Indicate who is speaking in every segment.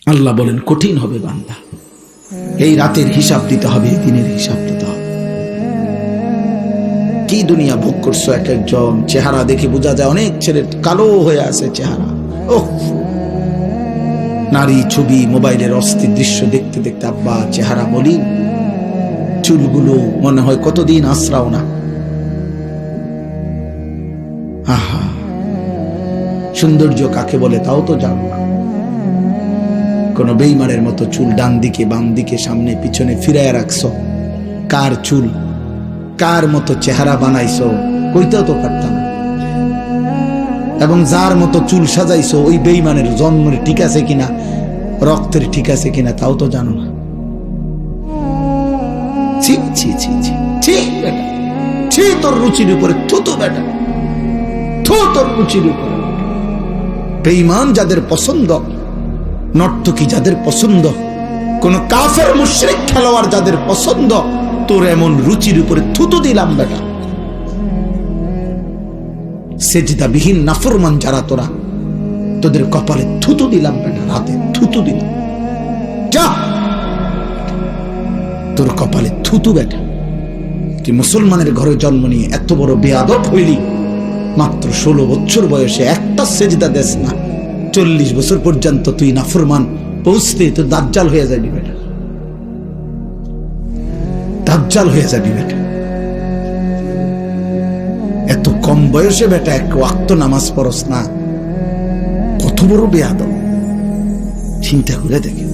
Speaker 1: আল্লাহ বলেন কঠিন হবে বান্দা, এই রাতের হিসাব দিতে হবে, এই দিনের হিসাব দিতে হবে। কি দুনিয়া ভোগ করছো এক একজন, চেহারা দেখে বোঝা যায় অনেক ছেলে কালো হয়ে আছে চেহারা। ওহ, নারী ছবি, মোবাইলের অস্থির দৃশ্য দেখতে দেখতে আব্বা চেহারা বলি, চুলগুলো মনে হয় কতদিন আশ্রাও না। আহা, সৌন্দর্য কাকে বলে তাও তো জানো না। কোন বেঈমানের মতো চুল ডান দিকে বাম দিকে সামনে পিছনে ফিরাইয়া রাখছো, কার চুল কার মতো চেহারা বানাইছো কইতেও তো পারতাম। এবং যার মতো চুল সাজাইছো ওই বেঈমানের জন্মের ঠিক আছে কিনা, রক্তের ঠিক আছে কিনা তাও তো জানো না। ছি ছি ছি ছি ছি বেটা, ছি তোর রুচির উপরে, থুতু বেটা, থু তোর রুচির উপরে। বেঈমান যাদের পছন্দ, নর্তকী যাদের পছন্দ, কোন কাফের মুশরিক খেলোয়াড় যাদের পছন্দ, তোর এমন রুচির উপরে থুতু দিলাম বেটা। সেজদাবিহীন নাফরমান যারা তোরা, তোদের কপালে থুতু দিলাম বেটা, রাতে থুতু দিলাম। যা, তোর কপালে থুতু বেটা। তুই মুসলমানের ঘরে জন্ম নিয়ে এত বড় বেয়াদব হইলি, মাত্র 16 বছর বয়সে একটা সেজদা দেস না, 40 বছর পর্যন্ত তুই নাফরমান, পৌঁছতে তো দাজ্জাল হয়ে যাবি বেটা, দাজ্জাল হয়ে যাবি বেটা। এত কম বয়সে বেটা এক ওয়াক্ত নামাজ পড়স না, কত বড় বেয়াদব। চিন্তা করে দেখে,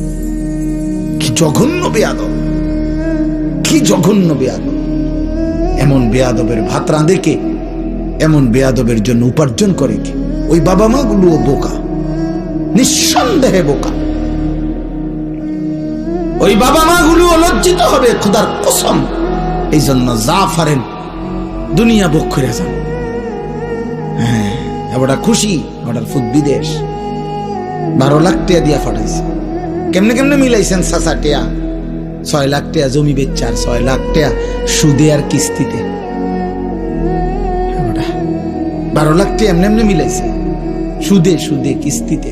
Speaker 1: কি জঘন্য বেয়াদব, কি জঘন্য বেয়াদব। এমন বেয়াদবের ভাত রাঁধে কে? এমন বেয়াদবের জন্য উপার্জন করে কে? ওই বাবা মা গুলো বোকা, নিঃসন্দেহে বোকা। ওই বাবা মা গুলো লজ্জিত হবে খোদার কসম। এই জন্য যা পারেন দুনিয়া ভোগ করে যান। হ্যাঁ, এবার খুশি, এবার ফুট বিদেশ 12 লাখ টাকা দিয়া ফাটাইছে। কেমনে কেমনে মিলাইছেন? 6 টাকা 6 লাখ টাকা জমি বেচার, 6 লাখ টাকা সুদে আর কিস্তিতে, 12 লাখ টাকা এমনি এমনি মিলাইছে সুদে সুদে কিস্তিতে।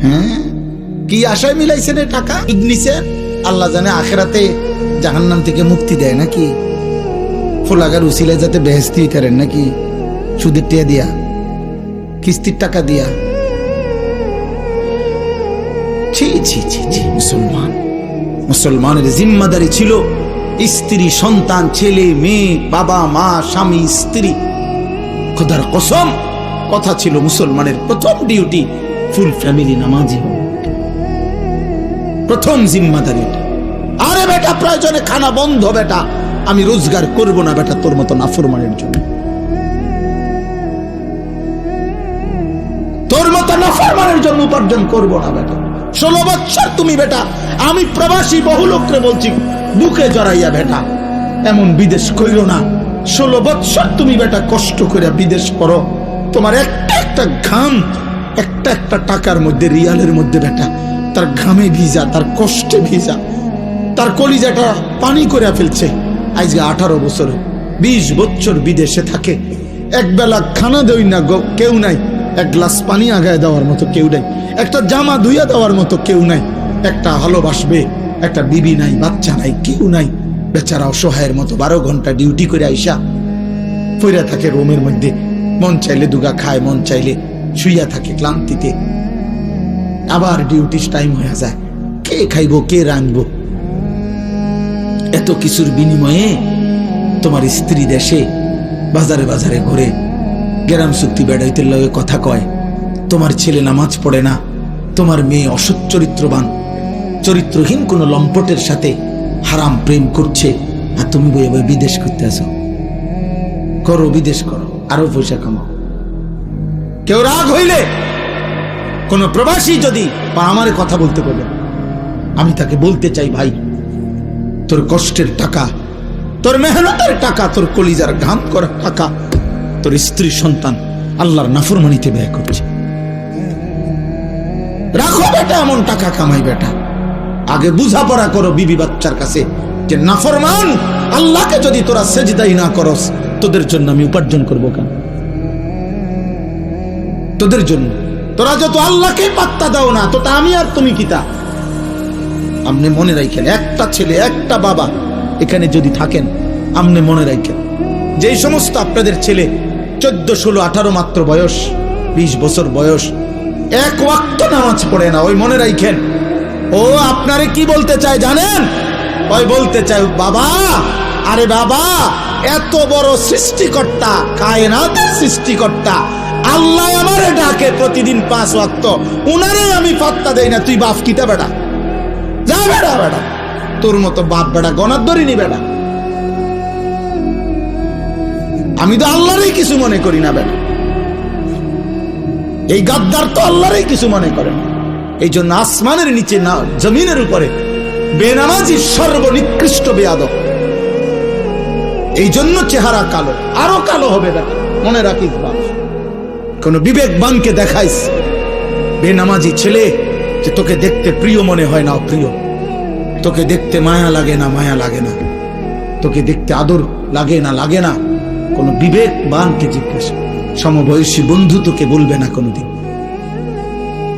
Speaker 1: হ্যাঁ, কি আশায় মিলাইছেন এই টাকা? সুদ নিছেন, আল্লাহ জানে আখেরাতে জাহান্নাম থেকে মুক্তি দেয় নাকি, ফোলাগার উসিলায় যাতে বেহেশতি করেন নাকি, সুদের টাকা দিয়া, কিস্তির টাকা দিয়া। ছি ছি ছি ছি। মুসলমান, মুসলমানের জিম্মাদারি ছিল স্ত্রী সন্তান, ছেলে মেয়ে, বাবা মা, স্বামী স্ত্রী। খোদার কসম, কথা ছিল মুসলমানের প্রথম ডিউটি ফুল ফ্যামিলি নামাজি হবে, প্রথম জিম্মাদারি। আরে বেটা, প্রয়োজনে খানা বন্ধ বেটা, আমি রোজগার করব না বেটা তোর মতো নাফরমানের জন্য, তোর মতো নাফরমানের জন্য উপার্জন করব না বেটা। 16 বছর তুমি বেটা, আমি প্রবাসী বহু লোকরে বলছি বুকে জড়াইয়া বেটা, এমন বিদেশ কইরো না। 16 বছর তুমি বেটা কষ্ট করে বিদেশ করো, তোমার একটা একটা ঘাম, একটা একটা টাকার মধ্যে, রিয়ালের মধ্যে বেটা, তার ঘামে ভিজা, তার কষ্টে ভিজা, তার কলিজাটা পানি করে ফেলছে। আজকে 18 বছর 20 বছর বিদেশে থাকে, এক বেলা খানা দেই না কেউ নাই, এক গ্লাস পানি আগায় দেওয়ার মতো কেউ নাই, একটা জামা ধুইয়া দেওয়ার মতো কেউ নাই, একটা ভালোবাসবে একটা বিবি নাই, বাচ্চা নাই, কেউ নাই। বেচারা অসহায়ের মতো 12 ঘন্টা ডিউটি করে আইসা পইরা থাকে রুমের মধ্যে, মন চাইলে দুগা খায়, মন চাইলে শুইয়া থাকে ক্লান্তিতে। আবার ডিউটির টাইম হয়ে যায়, কে খাইবো কে রাঁধবো? এত কিছুর বিনিময়ে তোমার স্ত্রী দেশে বাজারে বাজারে ঘুরে গ্রাম চুক্তি বেড়াইতে লগে কথা কয়, তোমার ছেলে নামাজ পড়ে না, তোমার মেয়ে অসৎ চরিত্রবান, চরিত্রহীন কোন লম্পটের সাথে হারাম প্রেম করছে, আর তুমি বই বই বিদেশ করতে আসো। করো, বিদেশ করো, আরো পয়সা কামাও। কেউ রাগ হইলে, কোন প্রবাসী যদি আমার কথা বলতে বলে, আমি তাকে বলতে চাই, ভাই তোর কষ্টের টাকা, তোর মেহনতের টাকা, তোর কলিজার ঘাম করা টাকা তোর স্ত্রী সন্তান আল্লাহর নাফরমানিতে ব্যয় করছে। রাখো বেটা, এমন টাকা কামাই বেটা। আগে বুঝাপড়া করো বিবি বাচ্চার কাছে যে নাফরমান আল্লাহকে যদি তোরা সেজদাই না করস, তোদের জন্য আমি উপার্জন করবো কেন? তোদের জন্য তোরা যত আল্লাহকে পাত্তা দাও না, তো তা আমি আর তুমি কিতা। আপনি মনে রাখেন, একটা ছেলে একটা বাবা এখানে যদি থাকেন, আপনি মনে রাখেন যেই সমস্ত আপনাদের ছেলে 14, 16, 18 মাত্র বয়স, 20 বছর বয়স, এক ওয়াক্ত নামাজ পড়ে না, ওই মনে রাখেন ও আপনারে কি বলতে চায় জানেন? ওই বলতে চায়, বাবা, আরে বাবা, এত বড় সৃষ্টিকর্তা, কায়নাতের সৃষ্টিকর্তা আল্লাহ আমারে ডাকে প্রতিদিন 5 ওয়াক্ত, উনারে আমি পাত্তা দেই না, তুই বাপ কিতা বেটা? যা বেটা, বেটা তোর মতো বাপ বেটা গনার ধরিনি বেটা। আমি তো আল্লাহরই কিছু মনে করি না বেটা। এই গাদ্দার তো আল্লাহরই কিছু মনে করে না। এই জন্য আসমানের নিচে না, জমিনের উপরে বেনামাজি সর্বনিকৃষ্ট বেয়াদব। এই জন্য চেহারা কালো, আরো কালো হবে বেটা, মনে রাখিস বাপ। কোন বিবেকবানকে দেখাইস বেনামাজি ছেলে যে তোকে দেখতে প্রিয় মনে হয় না, অপ্রিয়, তোকে দেখতে মায়া লাগে না, মায়া লাগে না, তোকে দেখতে আদর লাগে না, লাগে না। কোন বিবেকবানকে জিজ্ঞাসা, সমবয়সী বন্ধু তোকে বলবে না কোনোদিন।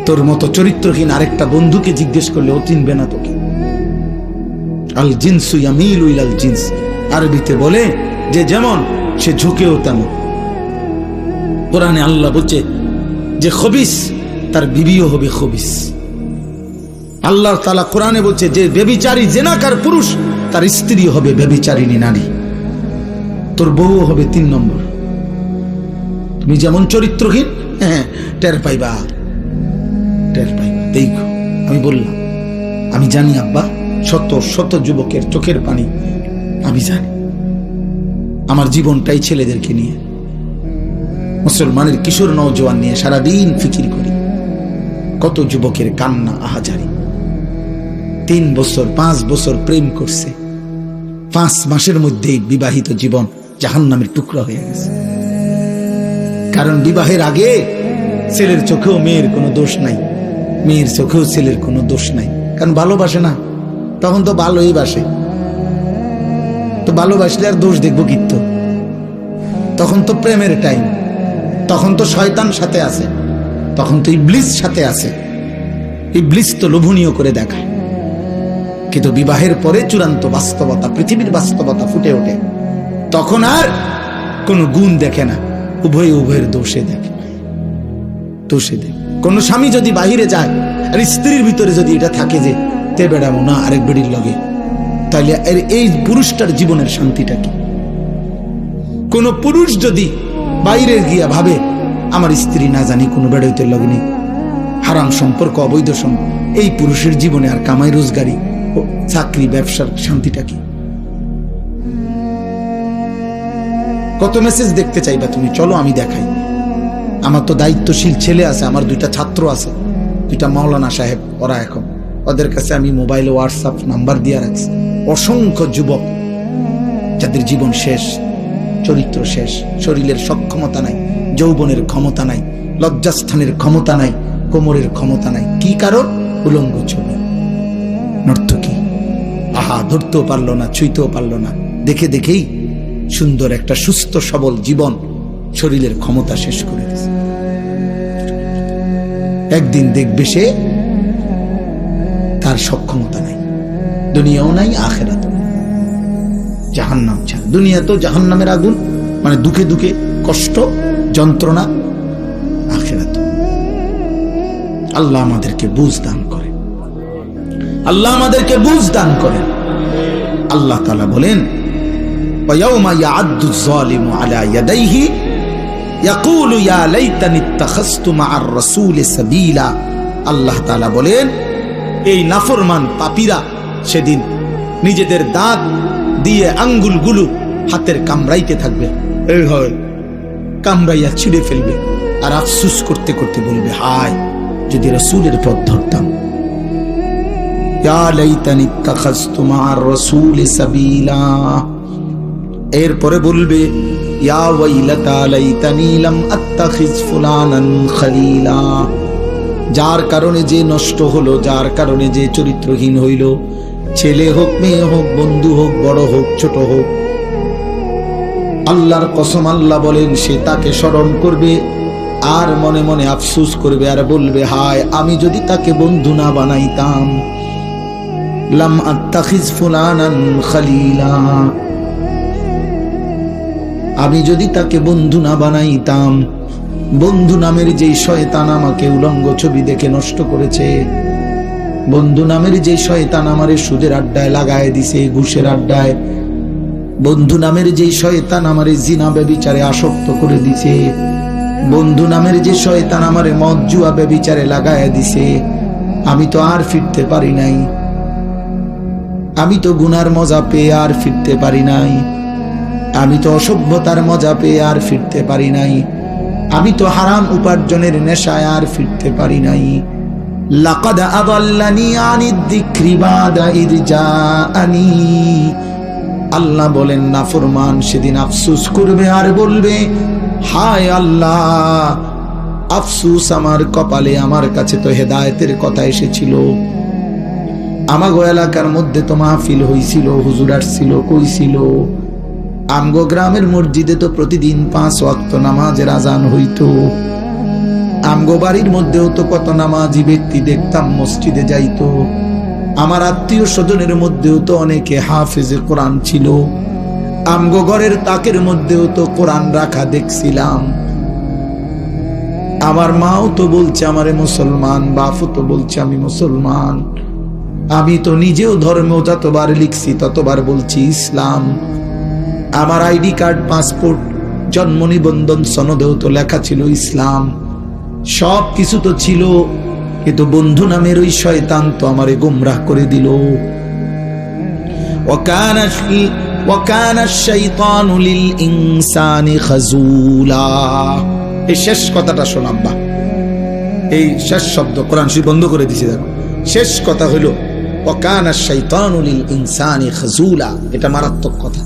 Speaker 1: তোর মতো চরিত্রহীন আরেকটা বন্ধুকে জিজ্ঞেস করলে ও চিনবে না তোকে। আল জিনসু ইয়ামিলু ইলাল জিনস, আরবিতে বলে যে যেমন সে ঝুঁকেও তেমন। কোরআনে আল্লাহ বলছে যে খবিস তার বিবিও হবে খবিস। আল্লাহ তাআলা কোরআনে বলছে যে ব্যভিচারী জেনাকার পুরুষ তার স্ত্রী হবে ব্যভিচারিণী নারী। তোর বউ হবে 3 নম্বর। তুমি যেমন চরিত্রহীন, হ্যাঁ টের পাইবা, টের পাইবা। দেখো আমি বললাম, আমি জানি আব্বা, শত শত যুবকের চোখের পানি আমি জানি। আমার জীবনটাই ছেলেদেরকে নিয়ে, মুসলমানের কিশোর নওজোয়ান নিয়ে সারাদিন ফিকির করি। কত যুবকের কান্না, আহাজারি। 3 বছর 5 বছর প্রেম করছে, 5 মাসের মধ্যেই বিবাহিত জীবন জাহান্নামের টুকরা হয়ে গেছে। কারণ বিবাহের আগে ছেলের চোখেও মেয়ের কোনো দোষ নাই, মেয়ের চোখেও ছেলের কোনো দোষ নাই। কারণ ভালোবাসে না, তখন তো ভালোই বাসে, তো ভালোবাসলে আর দোষ দেখবো কি? তো তখন তো প্রেমের টাইম, তখন তো শয়তান সাথে আছে, তখন তো ইবলিস সাথে আছে। ইবলিস তো লোভনীয় করে দেখায়, কিন্তু বিবাহের পরে চূড়ান্ত বাস্তবতা, পৃথিবীর বাস্তবতা ফুটে ওঠে। তখন আর কোনো গুণ দেখে না, উভয় উভয়ের দোষে দেখে, দোষে দেখে। কোন স্বামী যদি বাহিরে যায় আর স্ত্রীর ভিতরে যদি এটা থাকে যে তে বেড়াবো না আরেক বেড়ির লগে, তাহলে এই পুরুষটার জীবনের শান্তিটা কি? কোন পুরুষ যদি বাইরে গিয়া ভাবে আমার স্ত্রী না জানি কোনো বেড়াইতে লগে নেই, হারাম সম্পর্ক, অবৈধ সম্পর্ক, এই পুরুষের জীবনে আর কামাই রোজগারি ও চাকরি ব্যবসার শান্তিটা কি? কত মেসেজ দেখতে চাইবা তুমি? চলো আমি দেখাই। আমার তো দায়িত্বশীল ছেলে আছে, আমার 2টা ছাত্র আছে, 2টা মাওলানা সাহেব, ওরা এখন ওদের কাছে আমি মোবাইলে হোয়াটসঅ্যাপ নাম্বার দিয়ে রাখছি। অসংখ্য যুবক যাদের জীবন শেষ, চরিত্র শেষ, শরীরের সক্ষমতা নাই, যৌবনের ক্ষমতা নাই, লজ্জাস্থানের ক্ষমতা নাই, কোমরের ক্ষমতা নাই। কি কারণ? উলঙ্গ ছবি, নর্তকী। আহা, ধরতেও পারলো না, ছুঁইতেও পারলো না, দেখে দেখেই সুন্দর একটা সুস্থ সবল জীবন শরীরের ক্ষমতা শেষ করে দিয়েছে। একদিন দেখবে সে তার সক্ষমতা নাই, দুনিয়াও নাই, আখিরাত জাহান্নাম ছাড়া। দুনিয়া তো জাহান্নামের আগুন, মানে দুঃখে দুঃখে কষ্ট যন্ত্রণা, আখিরাত। আল্লাহ আমাদেরকে বুঝ দান করে, আল্লাহ আমাদেরকে বুঝ দান করেন। আল্লাহ তাআলা বলেন, وَيَوْمَ يَعَضُّ الظَّالِمُ عَلَى يَدَيْهِ يَقُولُ يَا لَيْتَنِي اتَّخَذْتُ مَعَ الرَّسُولِ سَبِيلًا। আল্লাহ তাআলা বলেন, এই নাফরমান পাপীরা সেদিন নিজেদের দাঁত দিয়ে আঙ্গুলগুলো হাতের কামড়াইতে থাকবে, এই হয় কামড়াইয়া ছিঁড়ে ফেলবে, আর আফসোস করতে করতে বলবে, হায় যদি রাসূলের পথ ধরতাম। ইয়া লাইতানি ইত্তাখাযতু মা'আর রাসূলি সাবিলা। এরপরে বলবে, ইয়া ওয়াইলাতা লাইতানি লাম আত্তাখিজ ফুলানান খলিলা। যার কারণে যে নষ্ট হলো, যার কারণে যে চরিত্রহীন হইল, ছেলে হোক, মেয়ে হোক, বন্ধু হোক, বড় হোক, ছোট হোক, আল্লাহর কসম আল্লাহ বলেন সে তাকে স্মরণ করবে আর মনে মনে আফসোস করবে আর বলবে, হায় আমি যদি তাকে বন্ধু না বানাইতাম, লাম আত্তাখিজ ফুলানান খলিলা, আমি যদি তাকে বন্ধু না বানাইতাম। বন্ধু নামের যেই শয়তান আমাকে উলঙ্গ ছবি দেখে নষ্ট করেছে, বন্ধু নামের যে শয়তান আমারে সুদের আড্ডায় লাগায় দিছে, ঘুষের আড্ডায়, বন্ধু নামের যে শয়তান আমারে জিনা ব্যভিচারে আসক্ত করে দিছে, বন্ধু নামের যে শয়তান আমারে মদ জুয়া ব্যভিচারে লাগায় দিছে, আমি তো আর ফিরতে পারি নাই, আমি তো গুনার মজা পেয়ে আর ফিরতে পারি নাই, আমি তো অসভ্যতার মজা পেয়ে আর ফিরতে পারি নাই, আমি তো হারাম উপার্জনের নেশায় আর ফিরতে পারি নাই। লাকাদ আদাল্লানি আনিদ যিকরি বাদা ইয জাআনি। আল্লাহ বলেন নাফরমান সেদিন আফসোস করবে আর বলবে, হায় আল্লাহ, আফসোস আমার কপালে, আমার কাছে তো হেদায়েতের কথা এসেছিল, আমাগো এলাকার মধ্যে তো মাহফিল হইছিল, হুজুর আসছিল, কইছিল, আমগো গ্রামের মসজিদে তো প্রতিদিন 5 ওয়াক্ত নামাজের আজান হইতো, আমগো বাড়ির মধ্যেও তো কত নামাজি ব্যক্তি দেখতাম মসজিদে যাইতো, আমার আত্মীয় স্বজনের মধ্যেও তো অনেকে হাফেজে কোরআন ছিল, আমগো ঘরের তাকের মধ্যেও তো কোরআন রাখা দেখছিলাম, আমার মাও তো বলছে আমারে মুসলমান, বাপও তো বলছে আমি মুসলমান, আমি তো নিজেও ধর্ম যতবার লিখছি ততবার বলছি ইসলাম, আমার আইডি কার্ড, পাসপোর্ট, জন্ম নিবন্ধন সনদেও তো লেখা ছিল ইসলাম, সব কিছু তো ছিল, কিন্তু বন্ধু নামের ওই শয়তান তো আমারে গুমরাহ করে দিল। ওয়াকানা শাইতানু লিল ইনসানি খাজুলা। এই শেষ কথাটা শোনাব্বা, এই শেষ শব্দ কোরআন শরীফ বন্ধ করে দিয়েছে, দেখো শেষ কথা হইল ওয়াকানা শাইতানু লিল ইনসানি খাজুলা। এটা মারাত্মক কথা।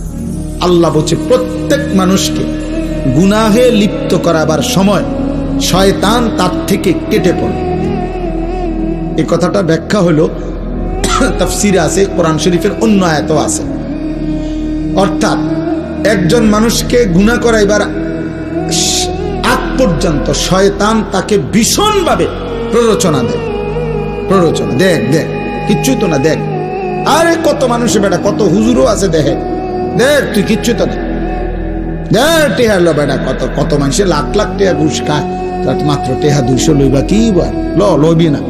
Speaker 1: আল্লাহ বলছে প্রত্যেক মানুষকে গুনাহে লিপ্ত করাবার সময় শয়তান তার থেকে কেটে পড়ে। এই কথাটা ব্যাখ্যা হলো তাফসীরে আছে, কোরআন শরীফের অন্য আয়াতও আছে। অর্থাৎ একজন মানুষকে গুনাহ করাইবার আগ পর্যন্ত শয়তান তাকে ভীষণভাবে প্ররোচনা দেয়, প্ররোচনা দেখ দেখ কিচ্ছু তো না, দেখ আরে কত মানুষ বেটা, কত হুজুরও আছে, দেখে দেখ তুই কিচ্ছু তো না, দেখ টেহা লো বেটা, কত কত মানুষের লাখ লাখ টেহা ঘুষ খায়, তার মাত্র টেহা 200 লইবা কি বার, লইবি না।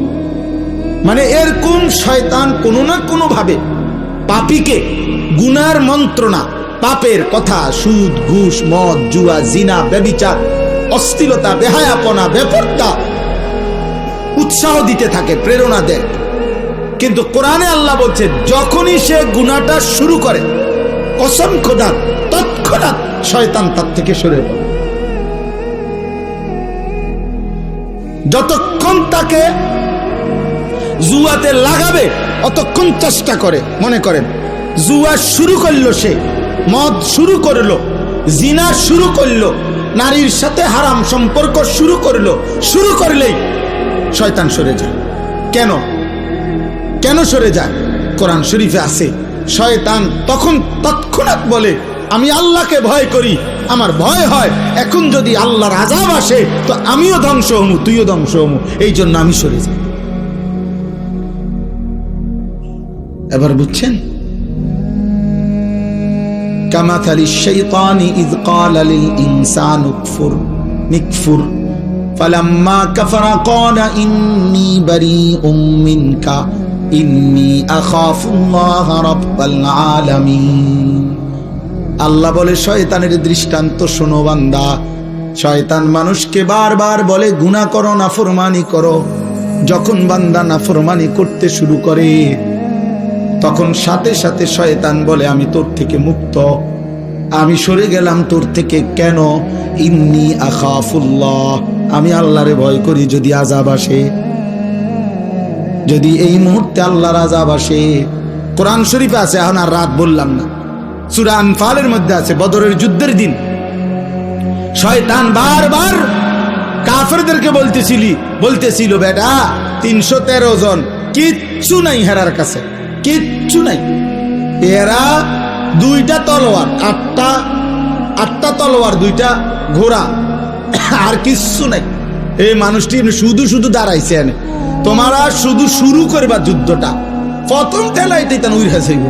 Speaker 1: মানে এরকম শয়তান কোনো না কোনো ভাবে পাপীকে গুনার মন্ত্রণা, পাপের কথা, সুদ ঘুষ মদ জুয়া জিনা ব্যভিচার অশ্লীলতা বেহায়াপনা বেপরদা উৎসাহ দিতে থাকে, প্রেরণা দেয়। কিন্তু কোরআনে আল্লাহ বলছে যখনই সে গুনাহটা শুরু করে কসম খোদার তৎক্ষণাৎ শয়তান তার থেকে সরে পড়ে। যতক্ষণ তাকে জুয়াতে লাগাবে অতক্ষণ চেষ্টা করে। মনে করেন জুয়া শুরু করলো, সে মদ শুরু করলো, জিনা শুরু করলো, নারীর সাথে হারাম সম্পর্ক শুরু করলো, শুরু করলেই শয়তান সরে যায়। কেন কেন সরে যায়? কোরআন শরীফে আছে শয়তান তখন তৎক্ষণাৎ বলে আমি আল্লাহকে ভয় করি, আমার ভয় হয় এখন যদি আল্লাহর আযাব আসে তো আমিও ধ্বংস হমু, তুইও ধ্বংস হমু, এই জন্য আমি সরে যাই। এবার বুঝছেন? কামাথালিশ শাইতানি ইয ক্বালা লিল ইনসানি নিকফুর ফালাম্মা কাফারা ক্বালা ইন্নী বারীউম মিনকা ইন্নী আখাফুল্লাহ রাব্বাল আলামিন। আল্লাহ বলে শয়তানের দৃষ্টান্ত শোনো বান্দা। শয়তান মানুষকে বারবার বলে গুনাহ করো, নাফরমানি করো। যখন বান্দা নাফরমানি করতে শুরু করে তখন সাথে সাথে শয়তান বলে আমি তোর থেকে মুক্ত, আমি সরে গেলাম তোর থেকে। কেন? ইন্নী আখাফুল্লাহ, আমি আল্লাহরে ভয় করি যদি আযাব আসে, যদি এই মুহূর্তে আল্লাহর আযাব আসে। কোরআন শরীফে আছে, এখন আর রাত বললাম না, সূরা আনফালের মধ্যে আছে, বদরের যুদ্ধের দিন শয়তান বারবার কাফেরদেরকে বলতেছিল বেটা 313 জন, কিচ্ছু নাই হেরার কাছে, কিচ্ছু নাই। এরা 2টা তলোয়ার, 8টা তলোয়ার, 2টা ঘোড়া, আর কিচ্ছু নাই। এই মানুষটি শুধু শুধু দাঁড়াইছে এনে তোমারা শুধু শুরু করবা যুদ্ধটা প্রথম ঠেলাইতেই তান উইরা যাইব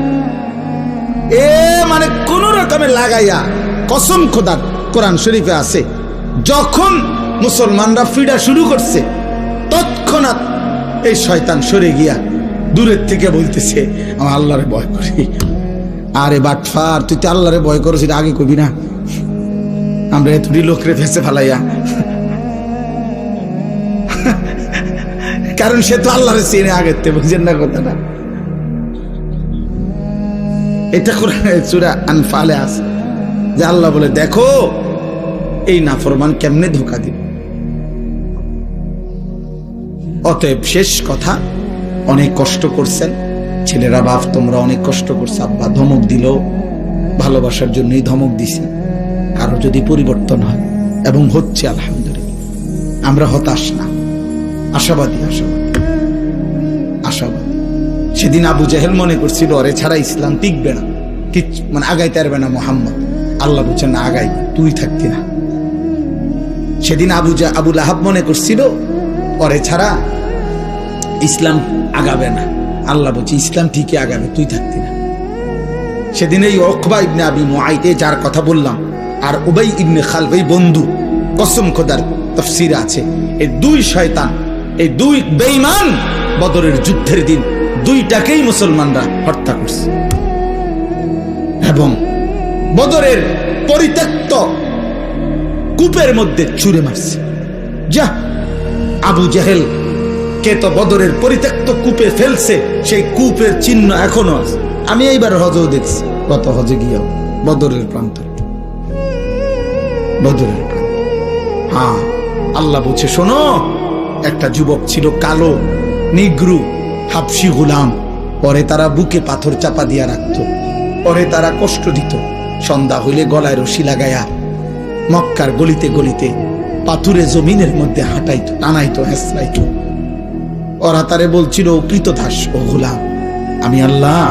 Speaker 1: এ মানে কোন রকমে লাগাইয়া কসম খোদার কোরআন শরীফে আছে যখন মুসলমানরা ফিরা শুরু করছে তৎক্ষণাৎ এই শয়তান সরে গিয়া দূরের থেকে বলতেছে আমি আল্লাহরে ভয় করি। আরে বাটফার তুই তো আল্লাহরে ভয় করছিস এটা আগে কবি না আমরা এতটি লোকরে ফেসে ফেলাইয়া কারণ সে তো আল্লাহরে চিনে আগের থেকে বুঝেন না কথাটা এটা সূরা আনফালে আছে যে আল্লাহ বলে দেখো এই নাফরমান কেমনে ধোঁকা দিবে। অতএব শেষ কথা অনেক কষ্ট করছেন ছেলেরা বাপ তোমরা অনেক কষ্ট করছে আব্বা ধমক দিল ভালোবাসার জন্যই ধমক দিছি কারো যদি পরিবর্তন হয় এবং হচ্ছে আলহামদুলিল্লাহ আমরা হতাশ না আশাবাদী সেদিন আবু জেহেল মনে করছিল ওরে ছাড়া ইসলাম টিকবে না মানে আগাইতে পারবে না মোহাম্মদ আল্লাহ বলছেন না আগাই তুই থাকতি না। সেদিন আবু লাহাব মনে করছিল ওরে ছাড়া ইসলাম আগাবে না আল্লাহ বলছে ইসলাম ঠিকই আগাবে তুই থাকতি না। সেদিন এই উকবা ইবনে আবি মুআইতে যার কথা বললাম আর উবাই ইবনে খালব এই বন্ধু কসম খোদার তাফসীরে আছে এই দুই শয়তান এই দুই বেঈমান বদরের যুদ্ধের দিন দুইটাকেই মুসলমানরা হত্যা করছে এবং বদরের পরিত্যক্ত কূপের মধ্যে ছুঁড়ে মারছে। যা আবু জেহেল কে তো বদরের পরিত্যক্ত কূপে ফেলছে সেই কূপের চিহ্ন এখনো আছে। আমি এইবার হজও দেখছি গত হজে গিয়েও বদরের প্রান্তরে হ্যাঁ আল্লাহ বলছে শোনো একটা যুবক ছিল কালো নিগ্রু হাবশি গোলাম পরে তারা বুকে পাথর চাপা দিয়া রাখতো পরে তারা কষ্ট দিত সন্ধ্যা হইলে গলায় রশি লাগায়া মক্কার গলিতে গলিতে পাথুরে জমিনের মধ্যে হাঁটাইতো টানাইতো হেসরাইতো ওরা তারে বলছিল কৃতদাস ও গোলাম আমি আল্লাহ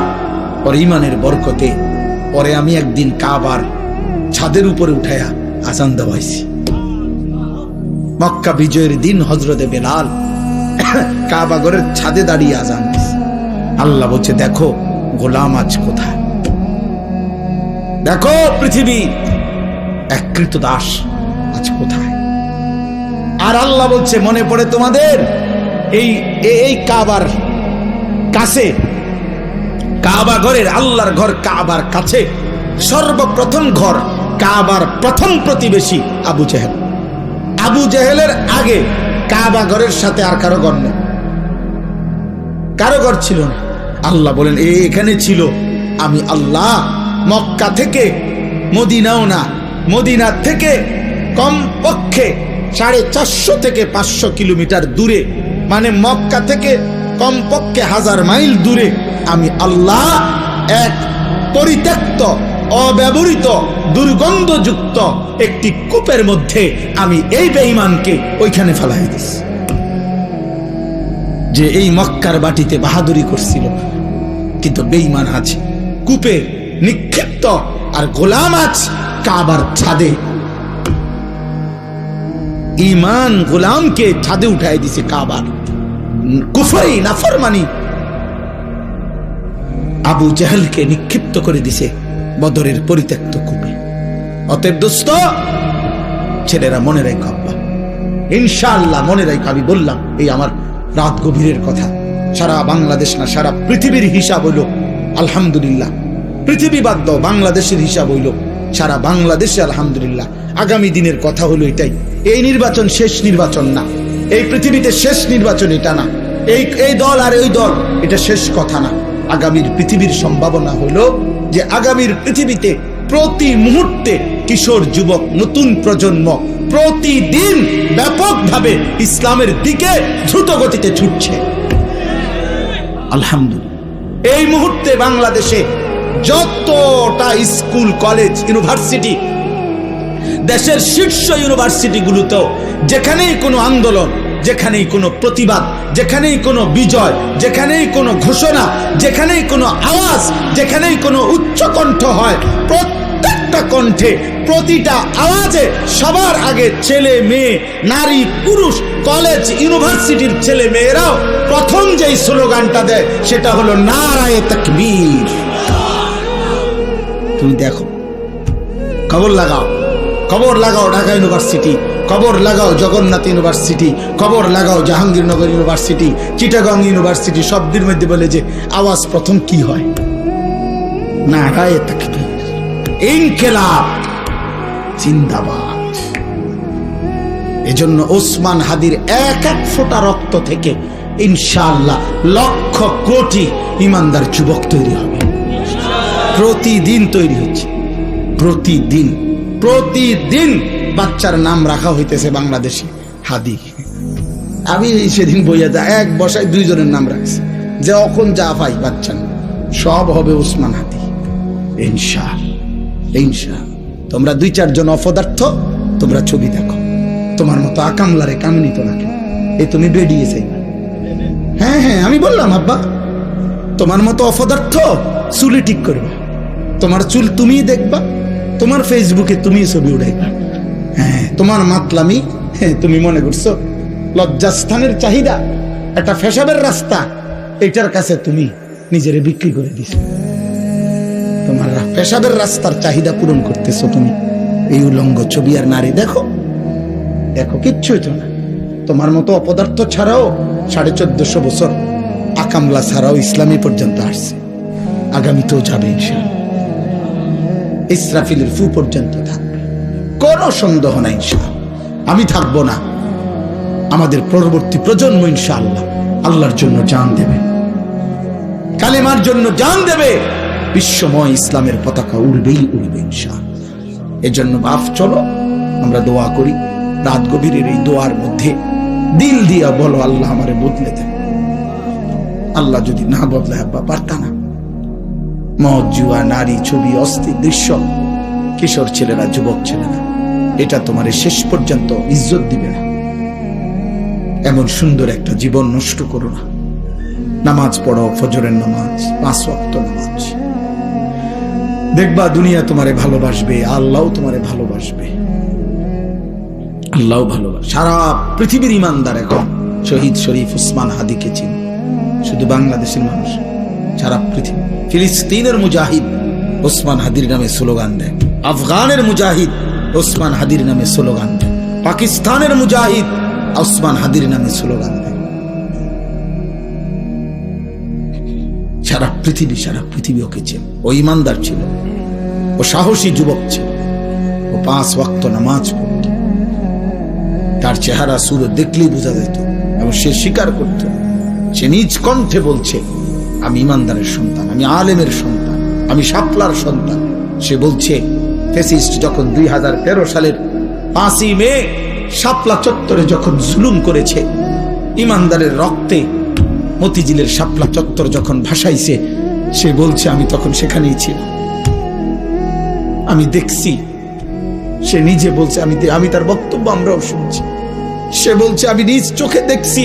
Speaker 1: ওর ইমানের বরকতে পরে আমি একদিন কাবার ছাদের উপরে উঠাইয়া আজান দেওয়াইছি। মক্কা বিজয়ের দিন হযরতে বেলাল কাবা ঘরের ছাদে দাঁড়িয়ে আজান দিছে। আল্লাহ বলছে দেখো গোলাম আজ কোথায় দেখো পৃথিবী এক কৃতদাস আজ কোথায়। আর আল্লাহ বলছে মনে পড়ে তোমাদের এই কাবার কাছে কাবা ঘরের আল্লাহর ঘর কাবার কাছে সর্বপ্রথম ঘর কাবার প্রথম প্রতিবেশী আবু জেহেল। আবু জেহেলের আগে কাবা ঘরের সাথে আর কারো ঘর নেই কারো ঘর ছিল না। আল্লাহ বলেন এখানে ছিল আমি আল্লাহ মক্কা থেকে মদিনাও না মদিনা থেকে কমপক্ষে 450 থেকে 500 কিলোমিটার দূরে মানে মক্কা থেকে কমপক্ষে 1000 মাইল দূরে আমি আল্লাহ এক পরিত্যক্ত অব্যবহৃত দুর্গন্ধযুক্ত একটি কূপের মধ্যে আমি এই বেঈমানকে ওইখানে ফেলাই দিছি যে এই মক্কার বাটিতে বাহাদুরি করছিল কিন্তু বেঈমান আছে কূপে নিক্ষিপ্ত আর গোলাম আছে কাবার ছাদে। ঈমান গোলামকে ছাদে উঠাই দিছে কাবার কুফরি নাফরমানি আবু জেহেলকে নিক্ষিপ্ত করে দিছে বদরের পরিত্যক্ত কূপে। অতএব দোস্ত ছেলেরা মনে রাখো আব্বা ইনশাআল্লাহ মনে রাখো আমি বললাম এই আমার রাত গভীরের কথা সারা বাংলাদেশ না সারা পৃথিবীর হিসাব হইল আলহামদুলিল্লাহ পৃথিবী বাদ দাও বাংলাদেশের হিসাব হইল সারা বাংলাদেশে আলহামদুলিল্লাহ। আগামী দিনের কথা হলো এটাই এই নির্বাচন শেষ নির্বাচন না এই পৃথিবীতে শেষ নির্বাচন এটা না এই দল আর ওই দল এটা শেষ কথা না। আগামীর পৃথিবীর সম্ভাবনা হলো যে আগামীর পৃথিবীতে প্রতি মুহূর্তে কিশোর যুবক নতুন প্রজন্ম প্রতিদিন ব্যাপকভাবে ইসলামের দিকে দ্রুত গতিতে ছুটছে আলহামদুলিল্লাহ। এই মুহূর্তে বাংলাদেশে যতটা স্কুল কলেজ ইউনিভার্সিটি দেশের শীর্ষ ইউনিভার্সিটিগুলোতেও যেখানেই কোনো আন্দোলন যেখানেই কোনো প্রতিবাদ যেখানেই কোনো বিজয় যেখানেই কোনো ঘোষণা যেখানেই কোনো আওয়াজ যেখানেই কোনো উচ্চকণ্ঠ হয় প্রত্যেক একটা কণ্ঠে, প্রতিটা আওয়াজে সবার আগে ছেলে মেয়ে, নারী পুরুষ, কলেজ ইউনিভার্সিটির ছেলে মেয়েরাও প্রথম যেই স্লোগানটা দেয় সেটা হলো নারায়ে তাকবীর। তুমি দেখো, খবর লাগাও, খবর লাগাও ঢাকা ইউনিভার্সিটি, খবর লাগাও জগন্নাথ ইউনিভার্সিটি, খবর লাগাও জাহাঙ্গীরনগর ইউনিভার্সিটি, চিটাগং ইউনিভার্সিটি, সবদের মধ্যে বলে যে আওয়াজ প্রথম কি হয়? নারায়ে তাকবীর, ইনকিলাব জিন্দাবাদ। এজন্য ওসমান হাদির এক এক ফোঁটা রক্ত থেকে ইনশাআল্লাহ লক্ষ কোটি ইমানদার যুবক তৈরি হবে। প্রতিদিন তৈরি হচ্ছে, প্রতিদিন প্রতিদিন বাচ্চার নাম রাখা হইতেছে বাংলাদেশে হাদি। আমি সেদিন বইয়া যা এক বসায় দুইজনের নাম রাখছি, যে অখন যা পাই বাচ্চা সব হবে ওসমান হাদি ইনশাআল্লাহ ইনশাআল্লাহ। তোমরা দুই চারজন অপদার্থ তোমরা ছবি দেখো, তোমার মতো আকামলারে কামিনী তো নাকি এ তুমি বেরিয়েছে। হ্যাঁ হ্যাঁ আমি বললাম আব্বা, তোমার মতো অপদার্থ চুলি ঠিক করবে, তোমার চুল তুমিই দেখবা, তোমার ফেসবুকে তুমি ছবি উঠাইবা। হ্যাঁ তোমার মাতলামি, হ্যাঁ তুমি মনে করছো লজ্জাস্থানের চাহিদা একটা ফেসাবের রাস্তা, এটার কাছে তুমি নিজেরে বিক্রি করে দিছো। তোমার পেশাবের রাস্তার চাহিদা পূরণ করতেছো তুমি, এই উলঙ্গ ছবি আর নারী দেখো দেখো, কিচ্ছু হইতো না। তোমার মতো অপদার্থ ছাড়াও 1450 বছর আকামলা ছাড়াও ইসলামী পর্যন্ত আসছে, আগামীতেও যাবে ইনশাআল্লাহ, ইসরাফিলের ফু পর্যন্ত থাকবে, কোনো সন্দেহ নাই ইনশাআল্লাহ। আমি থাকবো না, আমাদের পরবর্তী প্রজন্ম ইনশাআল্লাহ আল্লাহর জন্য জান দেবে, কালেমার জন্য জান দেবে, বিশ্বময় ইসলামের পতাকা উড়বেই উড়বে ইনশাআল্লাহ। এজন্য বাপ চলো আমরা দোয়া করি, রাত গভীরের এই দোয়ার মধ্যে দিল দিয়া বলো আল্লাহ আমারে বদলে দেন। আল্লাহ যদি না বদলায় আব্বা পারতা না। মদ, জুয়া, নারী, ছবি, অস্থির দৃশ্য, কিশোর ছেলেরা, যুবক ছেলেরা, এটা তোমার শেষ পর্যন্ত ইজ্জত দিবে না। এমন সুন্দর একটা জীবন নষ্ট করো না। নামাজ পড়ো, ফজরের নামাজ, 5 ওয়াক্ত নামাজ, দেখবা দুনিয়া তোমারে ভালোবাসবে, আল্লাহও তোমারে ভালোবাসবে, আল্লাহও ভালোবাসবে। সারা পৃথিবীর ইমানদার এখন শহীদ শরীফ ওসমান হাদিকে চিন, শুধু বাংলাদেশের মানুষ, সারা পৃথিবী। ফিলিস্তিনের মুজাহিদ ওসমান হাদির নামে স্লোগান দেয়, আফগানের মুজাহিদ ওসমান হাদির নামে স্লোগান দেয়, পাকিস্তানের মুজাহিদ ওসমান হাদির নামে স্লোগান দেয়। সারা পৃথিবী ওকে ছিল। ও ইমানদার ছিল, ও সাহসী যুবক ছিল, ও 5 ওয়াক্ত নামাজ পড়ত, তার চেহারা সুরত দেখলেই বোঝা যেত, এবং সে স্বীকার করত, সে নিজ কণ্ঠে বলছে আমি ইমানদারের সন্তান, আমি আলেমের সন্তান, আমি শাপলার সন্তান। সে বলছে ফ্যাসিস্ট যখন 2013 সালের 5ই মে শাপলা চত্বরে যখন জুলুম করেছে, ইমানদারের রক্তে মতিঝিলের শাপলা চত্বর যখন ভাসাইছে, সে বলছে আমি তখন সেখানেই ছিলাম, আমি দেখছি। সে নিজে বলছে, আমি তার বক্তব্য আমরাও শুনছি। সে বলছে আমি নিজ চোখে দেখছি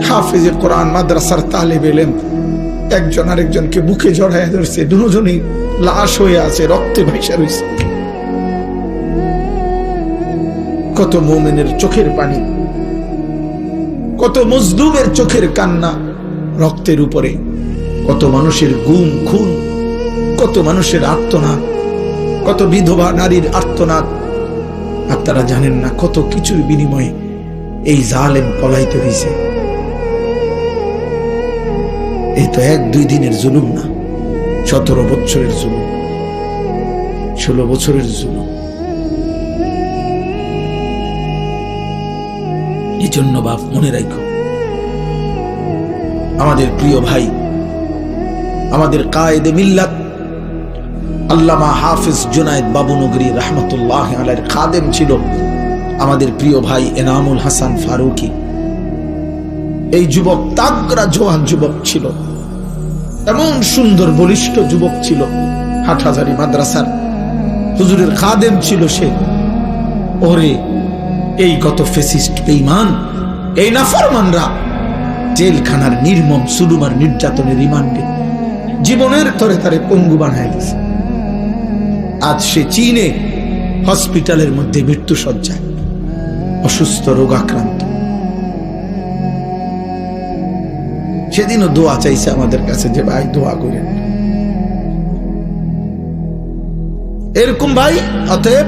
Speaker 1: হাফেজে কোরআন মাদ্রাসার তালেব ইলম একজন আরেকজনকে বুকে জড়ায় ধরছে, দুজনই লাশ হয়ে আছে, রক্তে ভাইসা রয়েছে। কত মুমিনের চোখের পানি, কত মজলুমের চোখের কান্না রক্তের উপরে, কত মানুষের গুম খুন, কত মানুষের আর্তনাদ, কত বিধবা নারীর আর্তনাদ। আপনারা জানেন না কত কিছুর বিনিময়ে এই জালেম পলাইতে হয়েছে। এই তো 1-2 দিনের জুলুম না, 17 বছরের জুলুম, 16 বছরের জুলুম। এই জন্য বাপ মনে রাখো, আমাদের প্রিয় ভাই, আমাদের কায়েদে মিল্লাত আল্লামা হাফিজ জুনায়েদ বাবুনগরী রহমতুল্লাহ আলাইহির খাদেম ছিল আমাদের প্রিয় ভাই এনামুল হাসান ফারুকী। এই যুবক তাগড়া জোয়ান যুবক ছিল, এমন সুন্দর বলিষ্ঠ যুবক ছিল, হাটহাজারী মাদ্রাসার হুজুরের খাদেম ছিল সে। ওরে এই গত ফেসিস্ট বেঈমান, এই নাফরমানরা জেলখানার নির্মম জুলুম আর নির্যাতনের রিমান্ডে জীবনের তরে তারে পঙ্গু বানায় দিয়েছে। আজ সে চীনে হসপিটালের মধ্যে মৃত্যু শয্যায়, অসুস্থ, রোগাক্রান্ত। সেদিনও দোয়া চাইছে আমাদের কাছে যে ভাই দোয়া করেন। এরকম ভাই, অতএব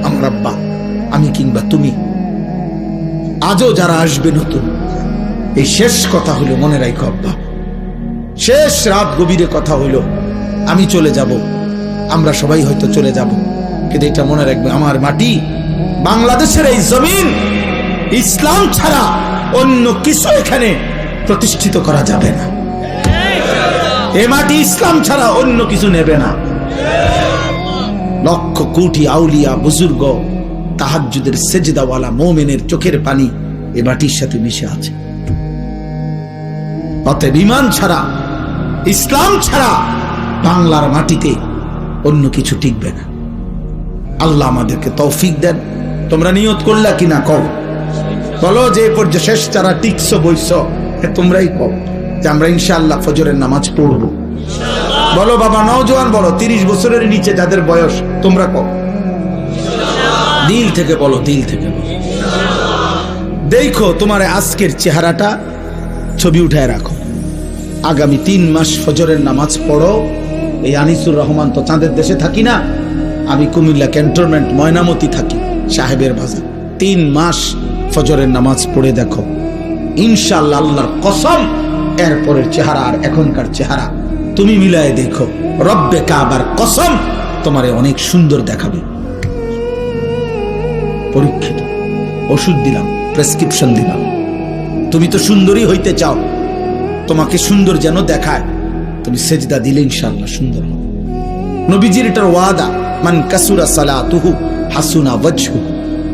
Speaker 1: আমার আব্বা, আমি কিংবা তুমি, আজও যারা আসবে নতুন, এই শেষ কথা হলো, মনে রাখো আব্বা, শেষ রাত গভীরে কথা হইল, আমি চলে যাব, আমরা সবাই হয়তো চলে যাব, কিন্তু এটা মনে রাখবে, আমার মাটি, বাংলাদেশের এই জমিন, ইসলাম ছাড়া অন্য কিছু এখানে প্রতিষ্ঠিত করা যাবে না। এ মাটি ইসলাম ছাড়া অন্য কিছু নেবে না। লক্ষ কোটি আউলিয়া, বুজুর্গ, তাহাজ্জুদের সেজদাওয়ালা মুমিনের চোখের পানি এ মাটির সাথে মিশে আছে। অতএব ঈমান ছাড়া, ইসলাম ছাড়া বাংলার মাটিতে অন্য কিছু টিকবে না। আল্লাহ আমাদেরকে তৌফিক দেন। তোমরা নিয়ত করলা কিনা কও, বলো যে এ পর্যন্ত শেষ যারা টিকছো বইছো, তোমরাই কও যে আমরা ইনশাআল্লাহ ফজরের নামাজ পড়ব। বলো বাবা, নওজোয়ান বলো, 30 বছরের নিচে যাদের বয়স, তোমরা কও, দিল থেকে বলো, দিল থেকে বলো। দেখো তোমার আজকের চেহারাটা ছবি উঠায় রাখো, আগামী 3 মাস ফজরের নামাজ পড়ো। এই আনিসুর রহমান তো চাঁদের দেশে থাকি না, আমি কুমিল্লা ক্যান্টনমেন্ট ময়নামতি থাকি, সাহেবের বাজার। 3 মাস ফজরের নামাজ পড়ে দেখো, ইনশাআল্লাহ আল্লাহর কসম, এরপরের চেহারা আর এখনকার চেহারা তুমি মিলায়ে দেখো, রব্বে কাবার কসম তোমারে অনেক সুন্দর দেখাবে। পরীক্ষিত, ওষুধ দিলাম, প্রেসক্রিপশন দিলাম। তুমি তো সুন্দরী হইতে চাও, তোমাকে সুন্দর যেন দেখায়, তুমি সেজদা দিলে ইনশাআল্লাহ সুন্দর হবে। নবীজির এটার ওয়াদা, মান কাসুরা সালাতুহু হাসুনা ওয়াজহু।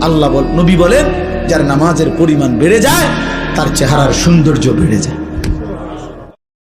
Speaker 1: আল্লাহ নবী বলেন, যার নামাজের পরিমাণ বেড়ে যায় তার চেহারার সৌন্দর্য বেড়ে যায়।